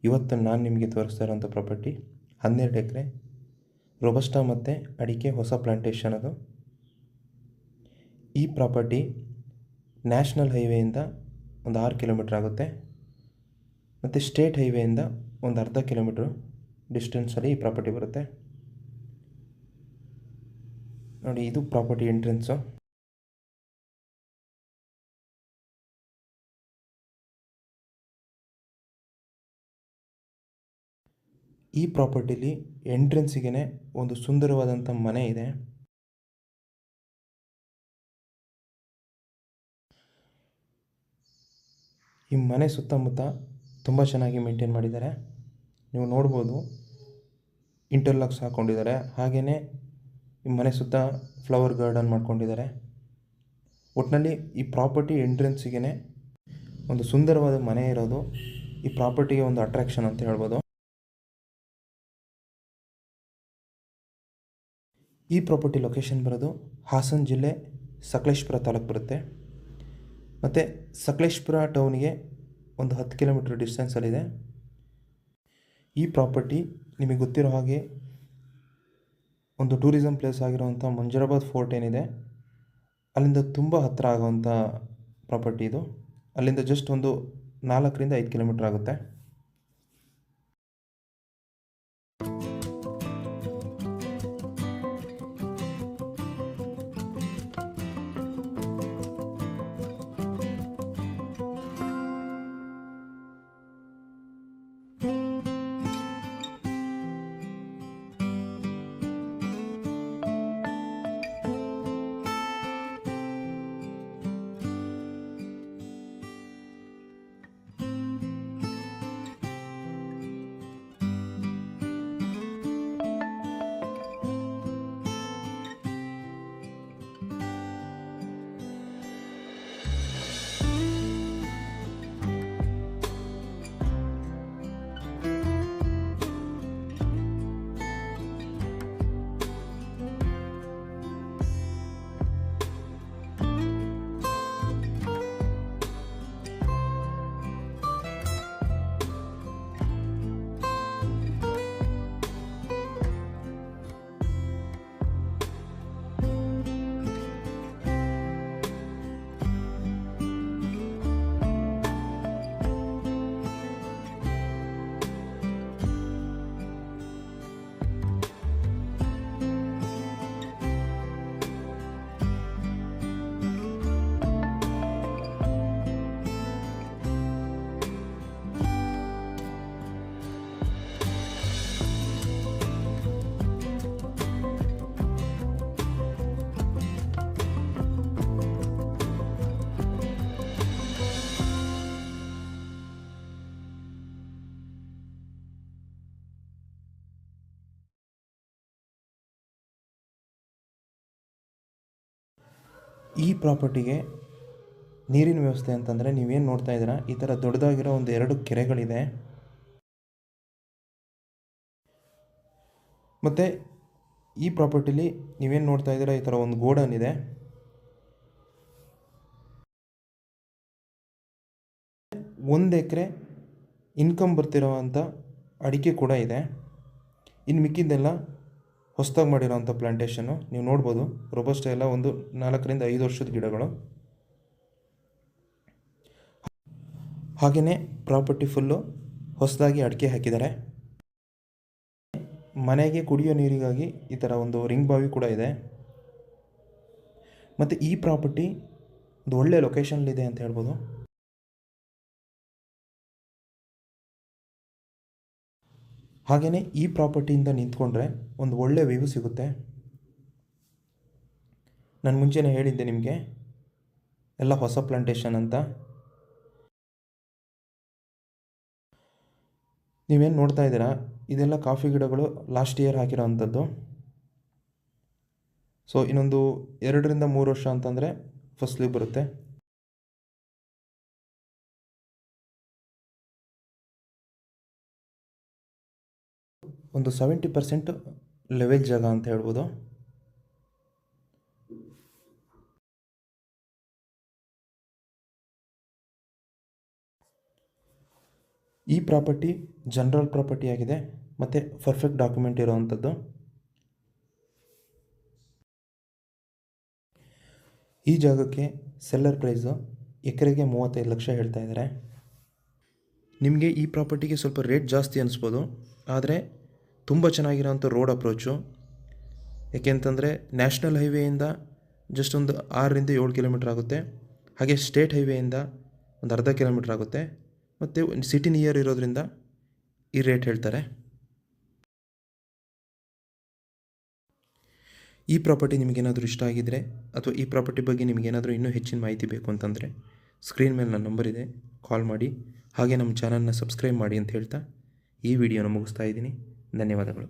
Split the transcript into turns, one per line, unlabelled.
ಇವತ್ತು ನಾನು ನಿಮಗೆ ತೋರಿಸ್ತಾ ಇರೋಂಥ ಪ್ರಾಪರ್ಟಿ 12 ಎಕರೆ ರೋಬಸ್ಟಾ ಮತ್ತು ಅಡಿಕೆ ಹೊಸ ಪ್ಲಾಂಟೇಶನ್. ಅದು ಈ ಪ್ರಾಪರ್ಟಿ ನ್ಯಾಷನಲ್ ಹೈವೇಯಿಂದ ಒಂದು 6 ಕಿಲೋಮೀಟ್ರ್ ಆಗುತ್ತೆ ಮತ್ತು ಸ್ಟೇಟ್ ಹೈವೇಯಿಂದ ಒಂದು ಅರ್ಧ ಕಿಲೋಮೀಟ್ರ್ ಡಿಸ್ಟೆನ್ಸಲ್ಲಿ ಈ ಪ್ರಾಪರ್ಟಿ ಬರುತ್ತೆ. ನೋಡಿ, ಇದು ಪ್ರಾಪರ್ಟಿ ಎಂಟ್ರೆನ್ಸು. ಈ ಪ್ರಾಪರ್ಟಿಲಿ ಎಂಟ್ರೆನ್ಸಿಗೆ ಒಂದು ಸುಂದರವಾದಂಥ ಮನೆ ಇದೆ. ಈ ಮನೆ ಸುತ್ತಮುತ್ತ ತುಂಬ ಚೆನ್ನಾಗಿ ಮೇಂಟೈನ್ ಮಾಡಿದ್ದಾರೆ. ನೀವು ನೋಡ್ಬೋದು, ಇಂಟರ್ಲಾಕ್ಸ್ ಹಾಕ್ಕೊಂಡಿದ್ದಾರೆ. ಹಾಗೆಯೇ ಈ ಮನೆ ಸುತ್ತ ಫ್ಲವರ್ ಗಾರ್ಡನ್ ಮಾಡ್ಕೊಂಡಿದ್ದಾರೆ. ಒಟ್ಟಿನಲ್ಲಿ ಈ ಪ್ರಾಪರ್ಟಿ ಎಂಟ್ರೆನ್ಸಿಗೆ ಒಂದು ಸುಂದರವಾದ ಮನೆ ಇರೋದು ಈ ಪ್ರಾಪರ್ಟಿಗೆ ಒಂದು ಅಟ್ರಾಕ್ಷನ್ ಅಂತ ಹೇಳ್ಬೋದು. ಈ ಪ್ರಾಪರ್ಟಿ ಲೊಕೇಶನ್ ಬರೋದು ಹಾಸನ ಜಿಲ್ಲೆ ಸಕಲೇಶಪುರ ತಾಲೂಕು ಬರುತ್ತೆ. ಮತ್ತು ಸಕಲೇಶಪುರ ಟೌನಿಗೆ ಒಂದು 10 ಕಿಲೋಮೀಟ್ರ್ ಡಿಸ್ಟೆನ್ಸಲ್ಲಿದೆ. ಈ ಪ್ರಾಪರ್ಟಿ ನಿಮಗೆ ಗೊತ್ತಿರೋ ಹಾಗೆ ಒಂದು ಟೂರಿಸಮ್ ಪ್ಲೇಸ್ ಆಗಿರುವಂಥ ಮಂಜರಾಬಾದ್ ಫೋರ್ಟ್ ಏನಿದೆ, ಅಲ್ಲಿಂದ ತುಂಬ ಹತ್ತಿರ ಆಗುವಂಥ ಪ್ರಾಪರ್ಟಿ ಇದು. ಅಲ್ಲಿಂದ ಜಸ್ಟ್ ಒಂದು 4 ರಿಂದ 5 ಕಿಲೋಮೀಟ್ರ್ ಆಗುತ್ತೆ. ಈ ಪ್ರಾಪರ್ಟಿಗೆ ನೀರಿನ ವ್ಯವಸ್ಥೆ ಅಂತಂದರೆ ನೀವೇನು ನೋಡ್ತಾ ಇದ್ದೀರಾ, ಈ ಥರ ದೊಡ್ಡದಾಗಿರೋ ಒಂದು 2 ಕೆರೆಗಳಿದೆ. ಮತ್ತು ಈ ಪ್ರಾಪರ್ಟಿಲಿ ನೀವೇನು ನೋಡ್ತಾ ಇದ್ದೀರಾ, ಈ ಥರ ಒಂದು ಗೋಡನ್ ಇದೆ. ಒಂದು ಎಕರೆ ಇನ್ಕಮ್ ಬರ್ತಿರೋವಂಥ ಅಡಿಕೆ ಕೂಡ ಇದೆ. ಇನ್ನು ಮಿಕ್ಕಿದ್ದೆಲ್ಲ ಹೊಸದಾಗಿ ಮಾಡಿರೋವಂಥ ಪ್ಲಾಂಟೇಶನ್ನು. ನೀವು ನೋಡ್ಬೋದು, ರೋಬಸ್ಟಾ ಎಲ್ಲ ಒಂದು 4 ರಿಂದ 5 ವರ್ಷದ ಗಿಡಗಳು. ಹಾಗೆಯೇ ಪ್ರಾಪರ್ಟಿ ಫುಲ್ಲು ಹೊಸದಾಗಿ ಅಡಿಕೆ ಹಾಕಿದ್ದಾರೆ. ಮನೆಗೆ ಕುಡಿಯೋ ನೀರಿಗಾಗಿ ಈ ಥರ ಒಂದು ರಿಂಗ್ ಬಾವಿ ಕೂಡ ಇದೆ. ಮತ್ತು ಈ ಪ್ರಾಪರ್ಟಿ ಒಂದು ಒಳ್ಳೆಯ ಲೊಕೇಶನ್ಲಿದೆ ಅಂತ ಹೇಳ್ಬೋದು. ಹಾಗೆಯೇ ಈ ಪ್ರಾಪರ್ಟಿಯಿಂದ ನಿಂತ್ಕೊಂಡ್ರೆ ಒಂದು ಒಳ್ಳೆಯ ವ್ಯೂ ಸಿಗುತ್ತೆ. ನಾನು ಮುಂಚೆನೇ ಹೇಳಿದ್ದೆ ನಿಮಗೆ, ಎಲ್ಲ ಹೊಸ ಪ್ಲಾಂಟೇಶನ್ ಅಂತ. ನೀವೇನು ನೋಡ್ತಾ ಇದ್ದೀರಾ, ಇದೆಲ್ಲ ಕಾಫಿ ಗಿಡಗಳು ಲಾಸ್ಟ್ ಇಯರ್ ಹಾಕಿರೋ ಅಂಥದ್ದು. ಸೊ ಇನ್ನೊಂದು 2 ರಿಂದ 3 ವರ್ಷ ಅಂತಂದರೆ ಫಸಲಿಗೆ ಬರುತ್ತೆ. ಒಂದು 70% ಲೆವೆಲ್ ಜಾಗ ಅಂತ ಹೇಳ್ಬೋದು. ಈ ಪ್ರಾಪರ್ಟಿ ಜನರಲ್ ಪ್ರಾಪರ್ಟಿ ಆಗಿದೆ ಮತ್ತು ಪರ್ಫೆಕ್ಟ್ ಡಾಕ್ಯುಮೆಂಟ್ ಇರೋವಂಥದ್ದು. ಈ ಜಾಗಕ್ಕೆ ಸೆಲ್ಲರ್ ಪ್ರೈಸು ಎಕರೆಗೆ 35 ಲಕ್ಷ ಹೇಳ್ತಾ ಇದ್ದಾರೆ. ನಿಮಗೆ ಈ ಪ್ರಾಪರ್ಟಿಗೆ ಸ್ವಲ್ಪ ರೇಟ್ ಜಾಸ್ತಿ ಅನಿಸ್ಬೋದು, ಆದರೆ ತುಂಬ ಚೆನ್ನಾಗಿರೋಂಥ ರೋಡ್ ಅಪ್ರೋಚು. ಏಕೆಂತಂದರೆ ನ್ಯಾಷನಲ್ ಹೈವೇಯಿಂದ ಜಸ್ಟ್ ಒಂದು 6ರಿಂದ 7 ಕಿಲೋಮೀಟ್ರ್ ಆಗುತ್ತೆ. ಹಾಗೆ ಸ್ಟೇಟ್ ಹೈವೇಯಿಂದ ಒಂದು ಅರ್ಧ ಕಿಲೋಮೀಟ್ರ್ ಆಗುತ್ತೆ. ಮತ್ತು ಸಿಟಿ ನಿಯರ್ ಇರೋದ್ರಿಂದ ಈ ರೇಟ್ ಹೇಳ್ತಾರೆ. ಈ ಪ್ರಾಪರ್ಟಿ ನಿಮಗೇನಾದರೂ ಇಷ್ಟ ಆಗಿದ್ದರೆ ಅಥವಾ ಈ ಪ್ರಾಪರ್ಟಿ ಬಗ್ಗೆ ನಿಮಗೇನಾದರೂ ಇನ್ನೂ ಹೆಚ್ಚಿನ ಮಾಹಿತಿ ಬೇಕು ಅಂತಂದರೆ ಸ್ಕ್ರೀನ್ ಮೇಲೆ ನನ್ನ ನಂಬರ್ ಇದೆ, ಕಾಲ್ ಮಾಡಿ. ಹಾಗೆ ನಮ್ಮ ಚಾನಲ್ನ ಸಬ್ಸ್ಕ್ರೈಬ್ ಮಾಡಿ ಅಂತ ಹೇಳ್ತಾ ಈ ವಿಡಿಯೋನ ಮುಗಿಸ್ತಾ ಇದ್ದೀನಿ. ಧನ್ಯವಾದಗಳು.